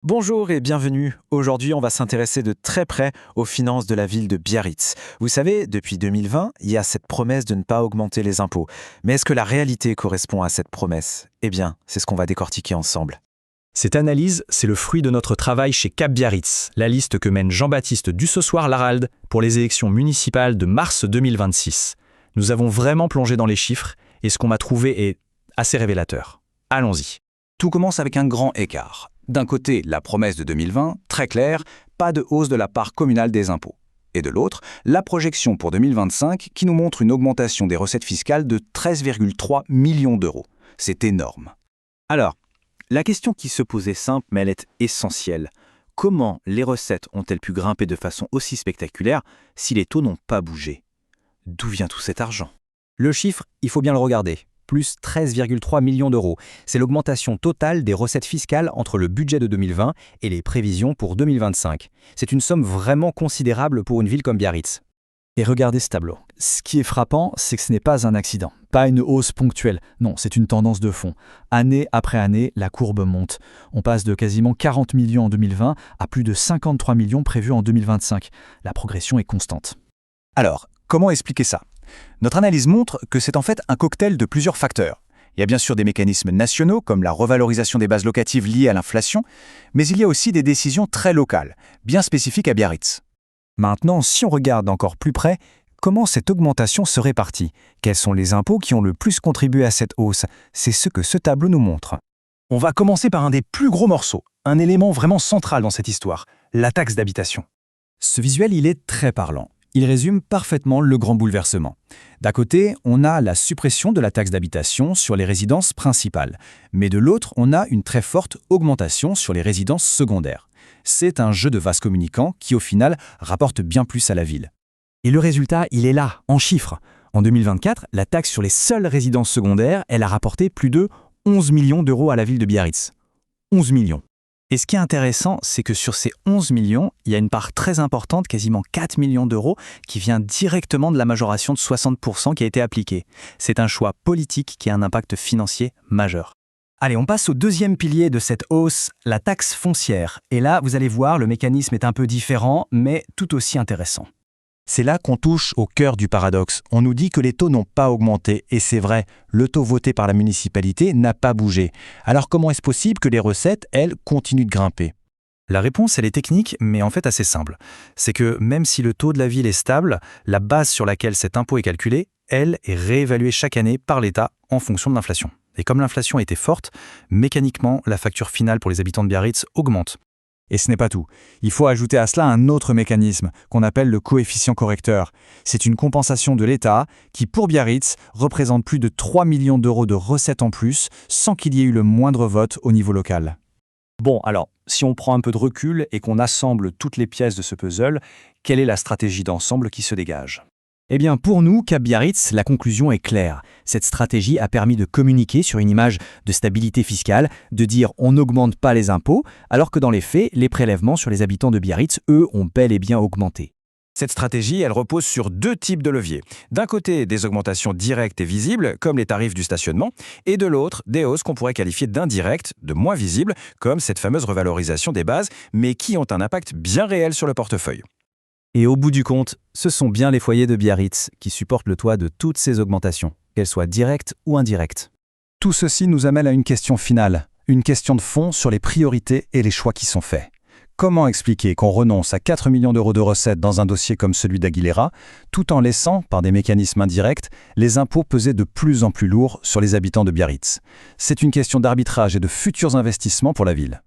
Bonjour et bienvenue. Aujourd'hui, on va s'intéresser de très près aux finances de la ville de Biarritz. Vous savez, depuis 2020, il y a cette promesse de ne pas augmenter les impôts. Mais est-ce que la réalité correspond à cette promesse? Eh bien, c'est ce qu'on va décortiquer ensemble. Cette analyse, c'est le fruit de notre travail chez Cap Biarritz, la liste que mène Jean-Baptiste Dussossoir-Laralde pour les élections municipales de mars 2026. Nous avons vraiment plongé dans les chiffres et ce qu'on m'a trouvé est assez révélateur. Allons-y. Tout commence avec un grand écart. D'un côté, la promesse de 2020, très claire, pas de hausse de la part communale des impôts. Et de l'autre, la projection pour 2025 qui nous montre une augmentation des recettes fiscales de 13,3 millions d'euros. C'est énorme. Alors, la question qui se pose est simple, mais elle est essentielle. Comment les recettes ont-elles pu grimper de façon aussi spectaculaire si les taux n'ont pas bougé? D'où vient tout cet argent? Le chiffre, il faut bien le regarder. Plus 13,3 millions d'euros. C'est l'augmentation totale des recettes fiscales entre le budget de 2020 et les prévisions pour 2025. C'est une somme vraiment considérable pour une ville comme Biarritz. Et regardez ce tableau. Ce qui est frappant, c'est que ce n'est pas un accident, pas une hausse ponctuelle. Non, c'est une tendance de fond. Année après année, la courbe monte. On passe de quasiment 40 millions en 2020 à plus de 53 millions prévus en 2025. La progression est constante. Alors, comment expliquer ça? Notre analyse montre que c'est en fait un cocktail de plusieurs facteurs. Il y a bien sûr des mécanismes nationaux, comme la revalorisation des bases locatives liées à l'inflation, mais il y a aussi des décisions très locales, bien spécifiques à Biarritz. Maintenant, si on regarde encore plus près, comment cette augmentation se répartit? Quels sont les impôts qui ont le plus contribué à cette hausse? C'est ce que ce tableau nous montre. On va commencer par un des plus gros morceaux, un élément vraiment central dans cette histoire, la taxe d'habitation. Ce visuel, il est très parlant. Il résume parfaitement le grand bouleversement. D'un côté, on a la suppression de la taxe d'habitation sur les résidences principales, mais de l'autre, on a une très forte augmentation sur les résidences secondaires. C'est un jeu de vase communicant qui, au final, rapporte bien plus à la ville. Et le résultat, il est là, en chiffres. En 2024, la taxe sur les seules résidences secondaires, elle a rapporté plus de 11 millions d'euros à la ville de Biarritz. 11 millions. Et ce qui est intéressant, c'est que sur ces 11 millions, il y a une part très importante, quasiment 4 millions d'euros, qui vient directement de la majoration de 60% qui a été appliquée. C'est un choix politique qui a un impact financier majeur. Allez, on passe au deuxième pilier de cette hausse, la taxe foncière. Et là, vous allez voir, le mécanisme est un peu différent, mais tout aussi intéressant. C'est là qu'on touche au cœur du paradoxe. On nous dit que les taux n'ont pas augmenté, et c'est vrai, le taux voté par la municipalité n'a pas bougé. Alors comment est-ce possible que les recettes, elles, continuent de grimper? La réponse, elle est technique, mais en fait assez simple. C'est que même si le taux de la ville est stable, la base sur laquelle cet impôt est calculé, elle, est réévaluée chaque année par l'État en fonction de l'inflation. Et comme l'inflation était forte, mécaniquement, la facture finale pour les habitants de Biarritz augmente. Et ce n'est pas tout. Il faut ajouter à cela un autre mécanisme qu'on appelle le coefficient correcteur. C'est une compensation de l'État qui, pour Biarritz, représente plus de 3 millions d'euros de recettes en plus sans qu'il y ait eu le moindre vote au niveau local. Bon, alors, si on prend un peu de recul et qu'on assemble toutes les pièces de ce puzzle, quelle est la stratégie d'ensemble qui se dégage? Eh bien, pour nous, Cap Biarritz, la conclusion est claire. Cette stratégie a permis de communiquer sur une image de stabilité fiscale, de dire on n'augmente pas les impôts, alors que dans les faits, les prélèvements sur les habitants de Biarritz, eux, ont bel et bien augmenté. Cette stratégie, elle repose sur deux types de leviers. D'un côté, des augmentations directes et visibles, comme les tarifs du stationnement, et de l'autre, des hausses qu'on pourrait qualifier d'indirectes, de moins visibles, comme cette fameuse revalorisation des bases, mais qui ont un impact bien réel sur le portefeuille. Et au bout du compte, ce sont bien les foyers de Biarritz qui supportent le toit de toutes ces augmentations, qu'elles soient directes ou indirectes. Tout ceci nous amène à une question finale, une question de fond sur les priorités et les choix qui sont faits. Comment expliquer qu'on renonce à 4 millions d'euros de recettes dans un dossier comme celui d'Aguilera, tout en laissant, par des mécanismes indirects, les impôts peser de plus en plus lourds sur les habitants de Biarritz? C'est une question d'arbitrage et de futurs investissements pour la ville.